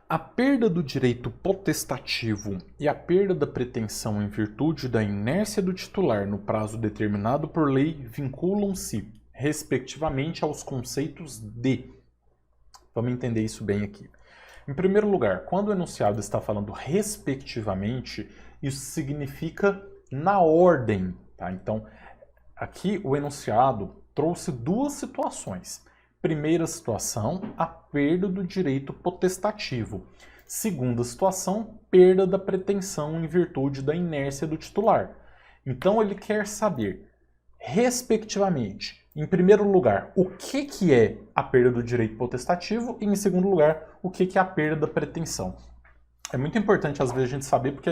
A perda do direito potestativo e a perda da pretensão em virtude da inércia do titular no prazo determinado por lei vinculam-se, respectivamente, aos conceitos de. Vamos entender isso bem aqui. Em primeiro lugar, quando o enunciado está falando respectivamente, isso significa na ordem, tá? Então, aqui o enunciado trouxe duas situações. Primeira situação, a perda do direito potestativo. Segunda situação, perda da pretensão em virtude da inércia do titular. Então ele quer saber, respectivamente, em primeiro lugar, o que é a perda do direito potestativo e, em segundo lugar, o que é a perda da pretensão. É muito importante, às vezes, a gente saber, porque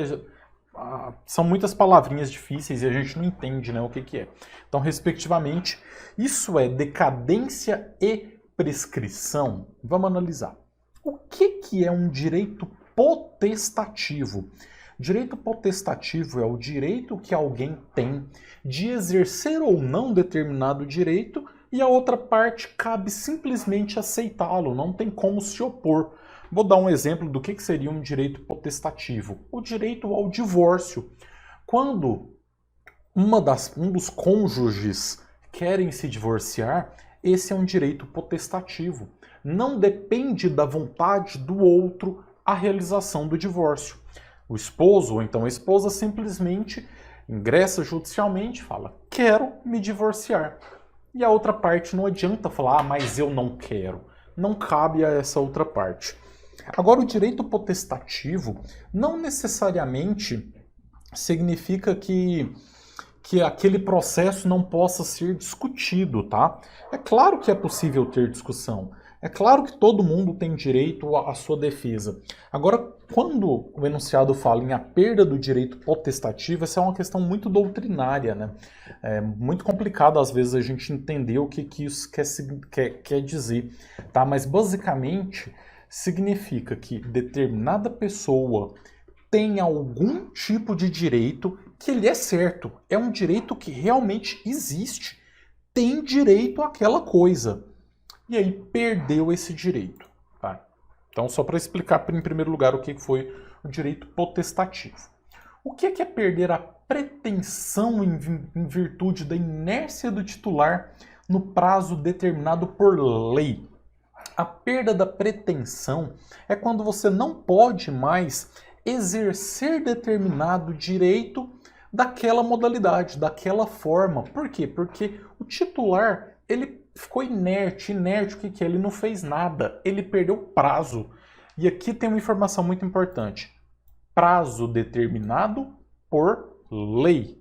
são muitas palavrinhas difíceis e a gente não entende, né, o que é. Então, respectivamente, isso é decadência e prescrição. Vamos analisar. O que é um direito potestativo? Direito potestativo é o direito que alguém tem de exercer ou não determinado direito e a outra parte cabe simplesmente aceitá-lo, não tem como se opor. Vou dar um exemplo do que seria um direito potestativo. O direito ao divórcio. Quando um dos cônjuges querem se divorciar, esse é um direito potestativo. Não depende da vontade do outro a realização do divórcio. O esposo ou então a esposa simplesmente ingressa judicialmente e fala: quero me divorciar. E a outra parte não adianta falar: mas eu não quero. Não cabe a essa outra parte. Agora, o direito potestativo não necessariamente significa que aquele processo não possa ser discutido, tá? É claro que é possível ter discussão. É claro que todo mundo tem direito à sua defesa. Agora, quando o enunciado fala em a perda do direito potestativo, essa é uma questão muito doutrinária, né? É muito complicado, às vezes, a gente entender o que isso quer dizer, tá? Mas, basicamente, significa que determinada pessoa tem algum tipo de direito que ele é certo, é um direito que realmente existe, tem direito àquela coisa. E aí perdeu esse direito. Tá? Então, só para explicar em primeiro lugar o que foi o direito potestativo. O que é perder a pretensão em virtude da inércia do titular no prazo determinado por lei? A perda da pretensão é quando você não pode mais exercer determinado direito daquela modalidade, daquela forma. Por quê? Porque o titular, ele ficou inerte. O que é? Ele não fez nada, ele perdeu prazo. E aqui tem uma informação muito importante. Prazo determinado por lei.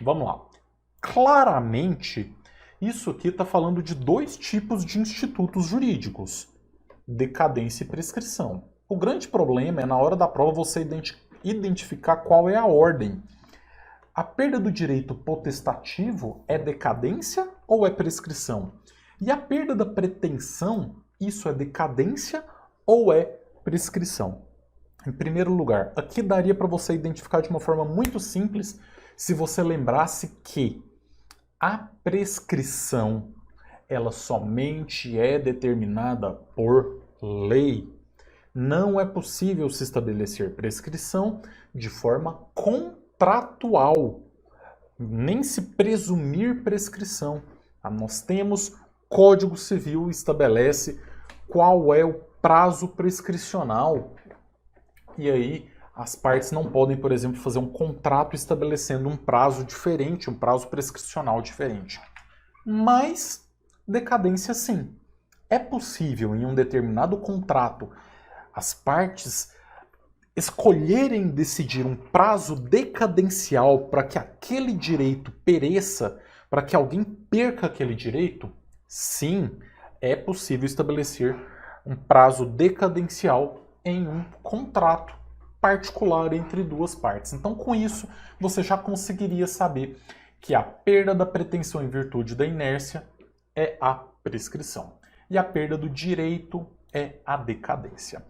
Vamos lá. Claramente, isso aqui está falando de dois tipos de institutos jurídicos. Decadência e prescrição. O grande problema é, na hora da prova, você identificar qual é a ordem. A perda do direito potestativo é decadência ou é prescrição? E a perda da pretensão, isso é decadência ou é prescrição? Em primeiro lugar, aqui daria para você identificar de uma forma muito simples se você lembrasse que a prescrição, ela somente é determinada por lei. Não é possível se estabelecer prescrição de forma contratual, nem se presumir prescrição. Nós temos Código Civil estabelece qual é o prazo prescricional. E aí as partes não podem, por exemplo, fazer um contrato estabelecendo um prazo diferente, um prazo prescricional diferente. Mas decadência sim. É possível em um determinado contrato as partes escolherem decidir um prazo decadencial para que aquele direito pereça, para que alguém perca aquele direito? Sim, é possível estabelecer um prazo decadencial em um contrato particular entre duas partes. Então, com isso, você já conseguiria saber que a perda da pretensão em virtude da inércia é a prescrição e a perda do direito é a decadência.